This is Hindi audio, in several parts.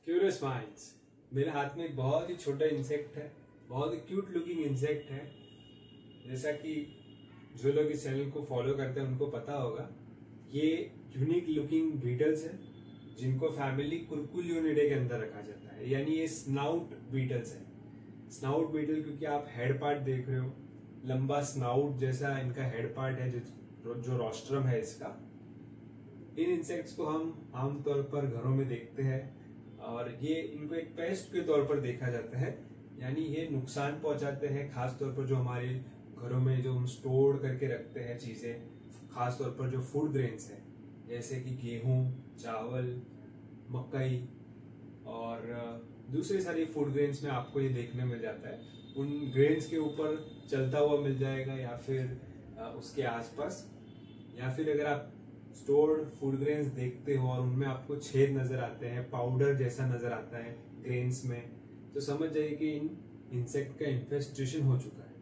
Curious minds. मेरे हाथ में एक बहुत ही छोटा इंसेक्ट है, बहुत ही क्यूट लुकिंग इंसेक्ट है। जैसा कि जो लोग इस चैनल को फॉलो करते हैं उनको पता होगा, ये यूनिक लुकिंग बीटल्स है जिनको फैमिली कुरकुलियोनिडे के अंदर रखा जाता है, यानी ये स्नाउट बीटल्स है। स्नाउट बीटल क्योंकि आप हेड पार्ट देख रहे हो, लंबा स्नाउट जैसा इनका हेड पार्ट है जो रोस्ट्रम है इसका। इन इंसेक्ट्स को हम आमतौर पर घरों में देखते हैं और ये इनको एक पेस्ट के तौर पर देखा जाता है, यानी ये नुकसान पहुंचाते हैं। खास तौर पर जो हमारे घरों में जो हम स्टोर करके रखते हैं चीजें, खास तौर पर जो फूड ग्रेन्स है जैसे कि गेहूं, चावल, मकई और दूसरे सारे फूड ग्रेन्स में आपको ये देखने मिल जाता है। उन ग्रेन्स के ऊपर चलता हुआ मिल जाएगा या फिर उसके आसपास, या फिर अगर आप स्टोर्ड फूड ग्रेन्स देखते हो और उनमें आपको छेद नजर आते हैं, पाउडर जैसा नजर आता है ग्रेन्स में, तो समझ जाइए कि इन इंसेक्ट का इन्फेस्टेशन हो चुका है।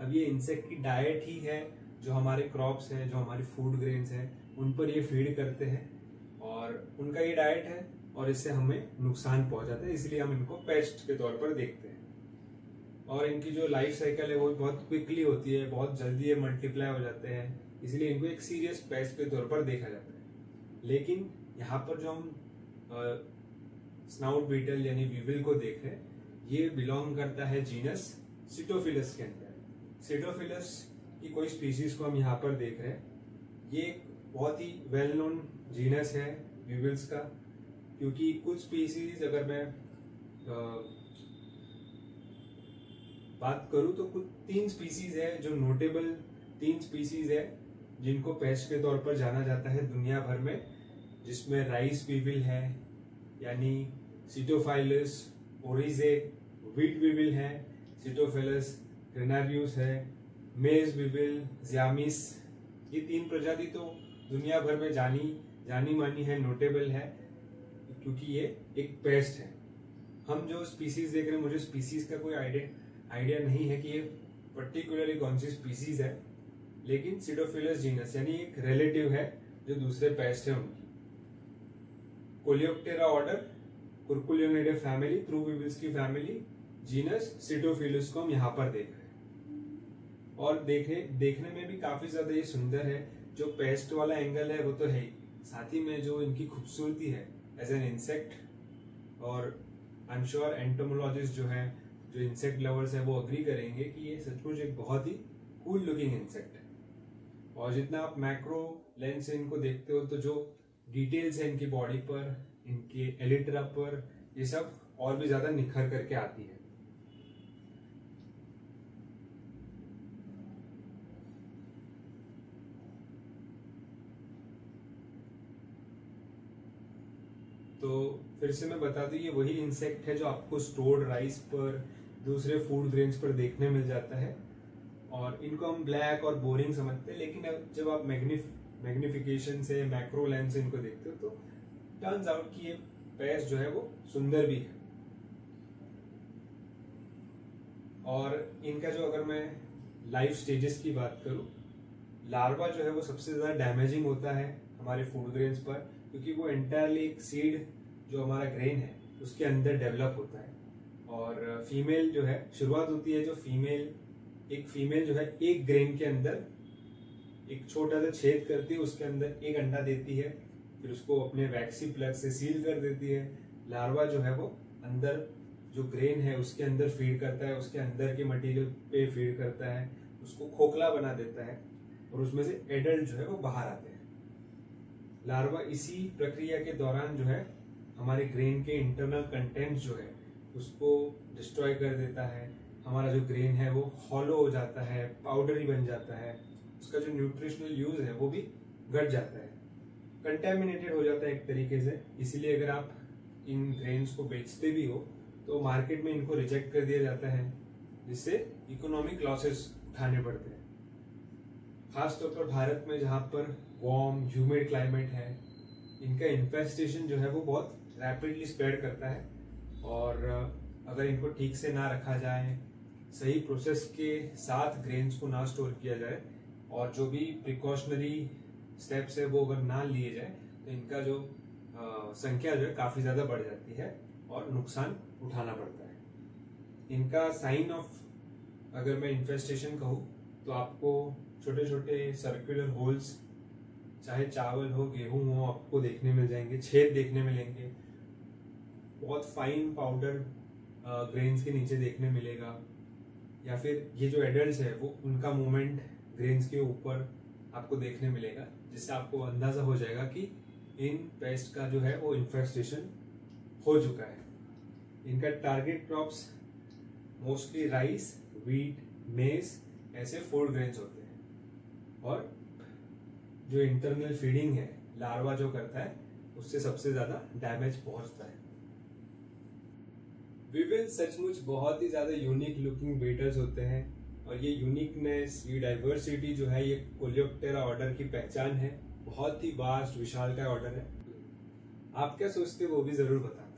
अब ये इंसेक्ट की डाइट ही है जो हमारे क्रॉप्स है, जो हमारी फूड ग्रेन्स है, उन पर ये फीड करते हैं और उनका ये डाइट है और इससे हमें नुकसान पहुंचाता है, इसलिए हम इनको पेस्ट के तौर पर देखते हैं। और इनकी जो लाइफ साइकिल है वो बहुत क्विकली होती है, बहुत जल्दी ये मल्टीप्लाई हो जाते हैं, इसलिए इनको एक सीरियस पेस्ट के तौर पर देखा जाता है। लेकिन यहाँ पर जो हम स्नाउट बीटल यानी वीविल को देख रहे हैं, ये बिलोंग करता है जीनस सिटोफिलस के अंदर। सिटोफिलस की कोई स्पीसीज को हम यहाँ पर देख रहे हैं। ये एक बहुत ही वेल नोन जीनस है वीविल्स का, क्योंकि कुछ स्पीसीज अगर मैं बात करूं तो कुछ 3 स्पीसीज है जो नोटेबल 3 स्पीसीज है जिनको पेस्ट के तौर पर जाना जाता है दुनिया भर में, जिसमें राइस वीविल है यानी सिटोफाइलस ओरिजे, व्हीट वीविल है सिटोफिलस ग्रेनारियस है, मेज वीविल ज़ियामिस। ये 3 प्रजाति तो दुनिया भर में जानी मानी है, नोटेबल है, क्योंकि ये एक पेस्ट है। हम जो स्पीसीज देख रहे हैं, मुझे स्पीसीज का कोई आइडिया नहीं है कि ये पर्टिकुलरली कौन सी स्पीसीज है, लेकिन सिटोफिलस जीनस यानी एक रिलेटिव है जो दूसरे पेस्ट है उनकी। Coleoptera order, कुरकुलियोनिडे family, through weevils की फैमिली, जीनस सिटोफिलस को हम यहाँ पर देख रहे हैं। और देखने में भी काफी ज्यादा ये सुंदर है। जो पेस्ट वाला एंगल है वो तो है ही, साथ ही में जो इनकी खूबसूरती है एज एन इंसेक्ट, और आई एम श्योर एंटोमोलॉजिस्ट जो है, जो इंसेक्ट लवर्स है, वो अग्री करेंगे कि ये सचमुच एक बहुत ही कूल लुकिंग इंसेक्ट है। और जितना आप मैक्रो लेंस से इनको देखते हो तो जो डिटेल्स है इनकी बॉडी पर, इनके एलिट्रा पर, ये सब और भी ज्यादा निखर करके आती है। तो फिर से मैं बता दूं, ये वही इंसेक्ट है जो आपको स्टोर्ड राइस पर, दूसरे फूड ग्रेन्स पर देखने मिल जाता है। और इनको हम ब्लैक और बोरिंग समझते हैं, लेकिन जब आप मैग्निफिकेशन से, मैक्रो लेंस से इनको देखते हो तो टर्न्स आउट कि ये पेस्ट जो है वो सुंदर भी है। और इनका जो, अगर मैं लाइफ स्टेजेस की बात करूं, लार्वा जो है वो सबसे ज्यादा डैमेजिंग होता है हमारे फूड ग्रेन्स पर, क्योंकि वो एंटायरली एक सीड जो हमारा ग्रेन है उसके अंदर डेवलप होता है। और फीमेल जो है, शुरुआत होती है जो एक फीमेल जो है एक ग्रेन के अंदर एक छोटा सा छेद करती है, उसके अंदर एक अंडा देती है, फिर उसको अपने वैक्सी प्लग से सील कर देती है। लार्वा जो है वो अंदर जो ग्रेन है उसके अंदर फीड करता है, उसके अंदर के मटेरियल पे फीड करता है, उसको खोखला बना देता है और उसमें से एडल्ट जो है वो बाहर आते हैं। लार्वा इसी प्रक्रिया के दौरान जो है हमारे ग्रेन के इंटरनल कंटेंट जो है उसको डिस्ट्रॉय कर देता है। हमारा जो ग्रेन है वो हॉलो हो जाता है, पाउडरी बन जाता है, उसका जो न्यूट्रिशनल यूज है वो भी घट जाता है, कंटेमिनेटेड हो जाता है एक तरीके से। इसलिए अगर आप इन ग्रेन्स को बेचते भी हो तो मार्केट में इनको रिजेक्ट कर दिया जाता है, जिससे इकोनॉमिक लॉसेस उठाने पड़ते हैं। खासतौर पर भारत में जहाँ पर वार्म ह्यूमिड क्लाइमेट है, इनका इन्फेस्टेशन जो है वो बहुत रैपिडली स्प्रेड करता है। और अगर इनको ठीक से ना रखा जाए, सही प्रोसेस के साथ ग्रेन्स को ना स्टोर किया जाए और जो भी प्रिकॉशनरी स्टेप्स है वो अगर ना लिए जाए, तो इनका जो संख्या जो है काफी ज्यादा बढ़ जाती है और नुकसान उठाना पड़ता है। इनका साइन ऑफ अगर मैं इन्फेस्टेशन कहूँ तो आपको छोटे छोटे सर्कुलर होल्स, चाहे चावल हो गेहूं हो, आपको देखने मिल जाएंगे, छेद देखने मिलेंगे, बहुत फाइन पाउडर ग्रेन्स के नीचे देखने मिलेगा, या फिर ये जो एडल्ट्स है वो उनका मूवमेंट ग्रेन्स के ऊपर आपको देखने मिलेगा, जिससे आपको अंदाजा हो जाएगा कि इन पेस्ट का जो है वो इन्फेस्टेशन हो चुका है। इनका target crops mostly rice, wheat, मेज, ऐसे 4 ग्रेन्स होते हैं। और जो इंटरनल फीडिंग है, लार्वा जो करता है, उससे सबसे ज्यादा डैमेज पहुंचता है। वीविल सचमुच बहुत ही ज्यादा यूनिक लुकिंग बीटल्स होते हैं, और ये यूनिकनेस, ये डाइवर्सिटी जो है, ये कोलियोप्टेरा ऑर्डर की पहचान है। बहुत ही वास्ट विशाल का ऑर्डर है। आप क्या सोचते हो वो भी जरूर बताना।